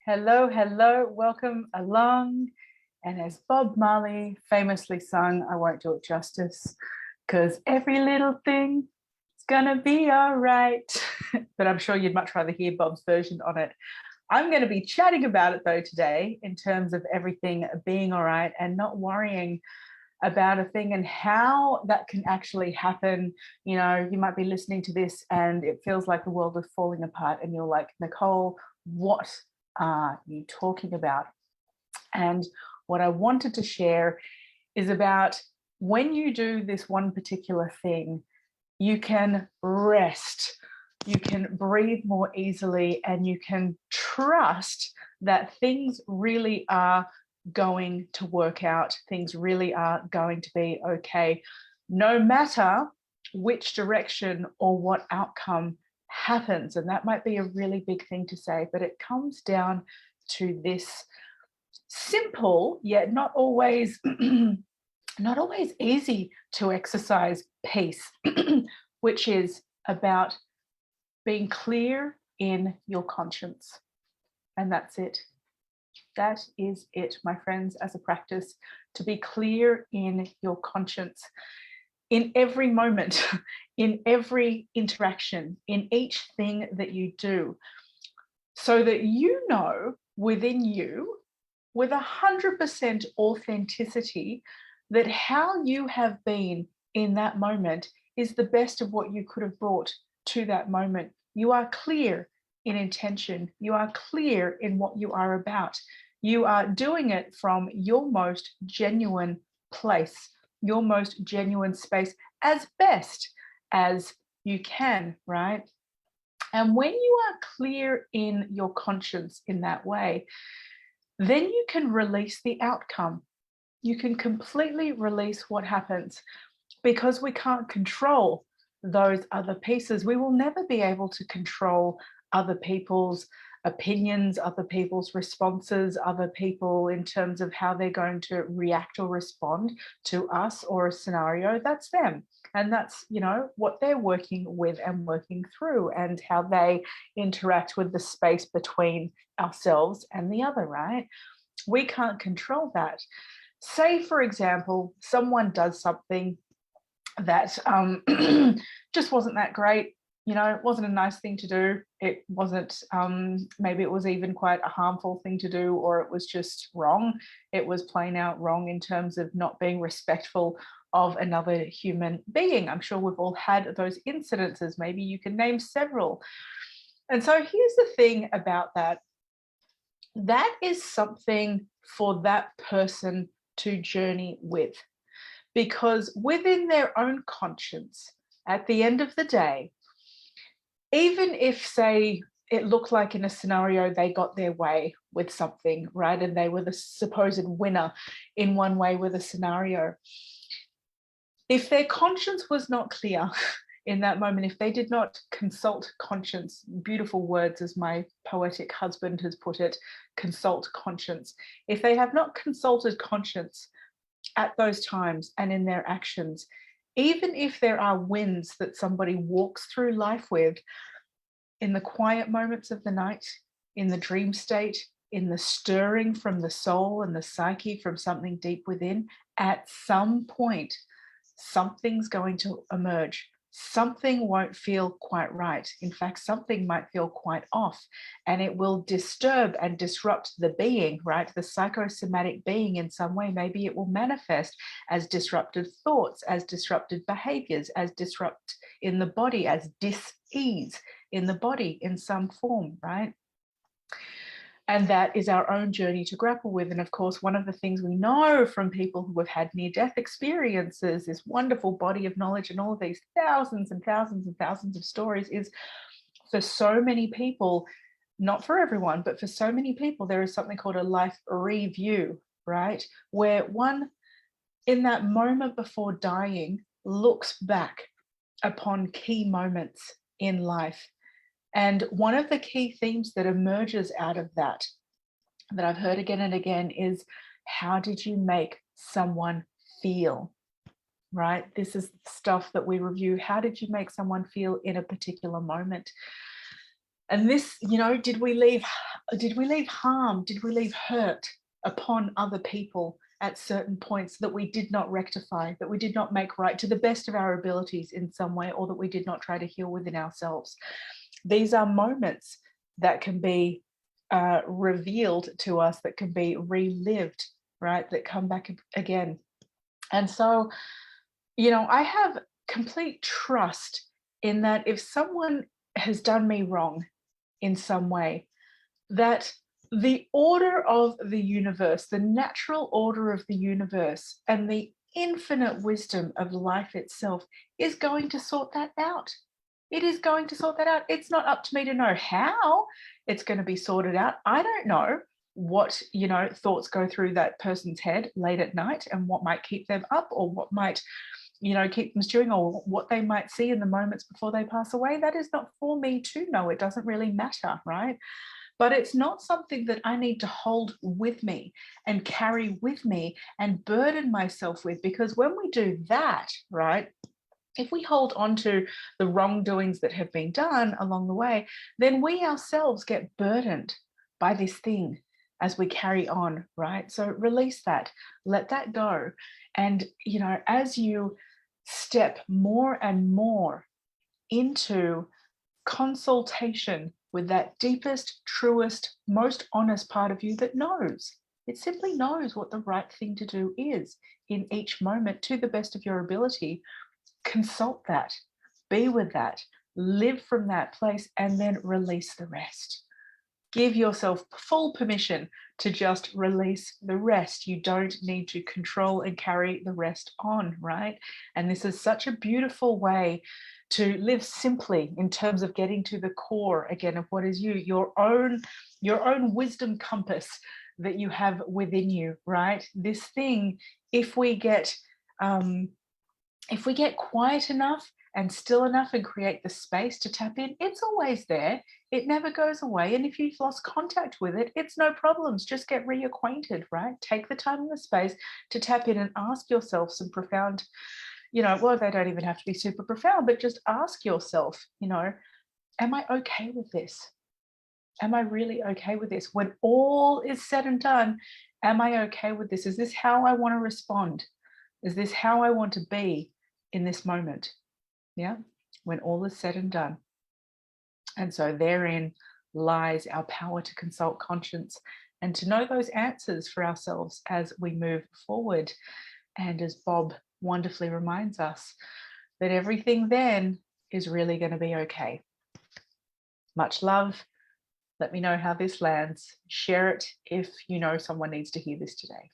Hello, hello, welcome along. And as Bob Marley famously sung, I won't do it justice, because every little thing is gonna be all right. But I'm sure you'd much rather hear Bob's version on it. I'm going to be chatting about it though today in terms of everything being all right and not worrying about a thing and how that can actually happen. You know, you might be listening to this and it feels like the world is falling apart and you're like, Nicole, what are you talking about? And what I wanted to share is about when you do this one particular thing, you can rest, you can breathe more easily, and you can trust that things really are going to work out. Things really are going to be okay, no matter which direction or what outcome happens. And that might be a really big thing to say, but it comes down to this simple yet not always not always easy to exercise piece, which is about being clear in your conscience. And that's it. That is it, my friends, as a practice, to be clear in your conscience in every moment, in every interaction, in each thing that you do, so that you know within you, with 100% authenticity, that how you have been in that moment is the best of what you could have brought to that moment. You are clear in intention. You are clear in what you are about. You are doing it from your most genuine place, your most genuine space, as best as you can, right? And when you are clear in your conscience in that way, then you can release the outcome. You can completely release what happens, because we can't control those other pieces. We will never be able to control other people's opinions, other people's responses, other people in terms of how they're going to react or respond to us or a scenario. That's them. And that's, you know, what they're working with and working through, and how they interact with the space between ourselves and the other, right? We can't control that. Say, for example, someone does something that just wasn't that great. You know, it wasn't a nice thing to do. It wasn't, maybe it was even quite a harmful thing to do, or it was just wrong. It was plain out wrong in terms of not being respectful of another human being. I'm sure we've all had those incidences. Maybe you can name several. And so here's the thing about that. That is something for that person to journey with, because within their own conscience, at the end of the day, even if, say, it looked like in a scenario they got their way with something, right, and they were the supposed winner in one way with a scenario, if their conscience was not clear in that moment, if they did not consult conscience, beautiful words as my poetic husband has put it, consult conscience, if they have not consulted conscience at those times and in their actions, even if there are wins that somebody walks through life with, in the quiet moments of the night, in the dream state, in the stirring from the soul and the psyche from something deep within, at some point, something's going to emerge. Something won't feel quite right. In fact, something might feel quite off, and it will disturb and disrupt the being, right? The psychosomatic being in some way. Maybe it will manifest as disruptive thoughts, as disruptive behaviors, as disrupt in the body, as dis-ease in the body in some form, right? And that is our own journey to grapple with. And of course, one of the things we know from people who have had near-death experiences, this wonderful body of knowledge and all of these thousands and thousands and thousands of stories, is for so many people, not for everyone, but for so many people, there is something called a life review, right? Where one, in that moment before dying, looks back upon key moments in life. And one of the key themes that emerges out of that I've heard again and again is, how did you make someone feel? Right? This is stuff that we review. How did you make someone feel in a particular moment? And this, you know, did we leave did we leave harm? Did we leave hurt upon other people at certain points that we did not rectify, that we did not make right to the best of our abilities in some way, or that we did not try to heal within ourselves? These are moments that can be revealed to us, that can be relived, right? That come back again. And so, you know, I have complete trust in that if someone has done me wrong in some way, that the order of the universe, the natural order of the universe, and the infinite wisdom of life itself is going to sort that out. It is going to sort that out. It's not up to me to know how it's going to be sorted out. I don't know what, you know, thoughts go through that person's head late at night and what might keep them up, or what might, you know, keep them stewing, or what they might see in the moments before they pass away. That is not for me to know. It doesn't really matter, right? But it's not something that I need to hold with me and carry with me and burden myself with, because when we do that, right, if we hold on to the wrongdoings that have been done along the way, then we ourselves get burdened by this thing as we carry on, right? So release that, let that go. And, you know, as you step more and more into consultation with that deepest, truest, most honest part of you that knows, it simply knows what the right thing to do is in each moment to the best of your ability, consult that, be with that, live from that place, and then release the rest. Give yourself full permission to just release the rest. You don't need to control and carry the rest on, right? And this is such a beautiful way to live simply in terms of getting to the core again of what is you, your own wisdom compass that you have within you, right? This thing, if we get quiet enough and still enough and create the space to tap in, it's always there. It never goes away. And if you've lost contact with it, it's no problems. Just get reacquainted, right? Take the time and the space to tap in and ask yourself some profound, you know, well, they don't even have to be super profound, but just ask yourself, you know, am I okay with this? Am I really okay with this? When all is said and done, am I okay with this? Is this how I want to respond? Is this how I want to be in this moment? Yeah, when all is said and done. And so therein lies our power to consult conscience and to know those answers for ourselves as we move forward. And as Bob wonderfully reminds us, that everything then is really going to be okay. Much love. Let me know how this lands. Share it if you know someone needs to hear this today.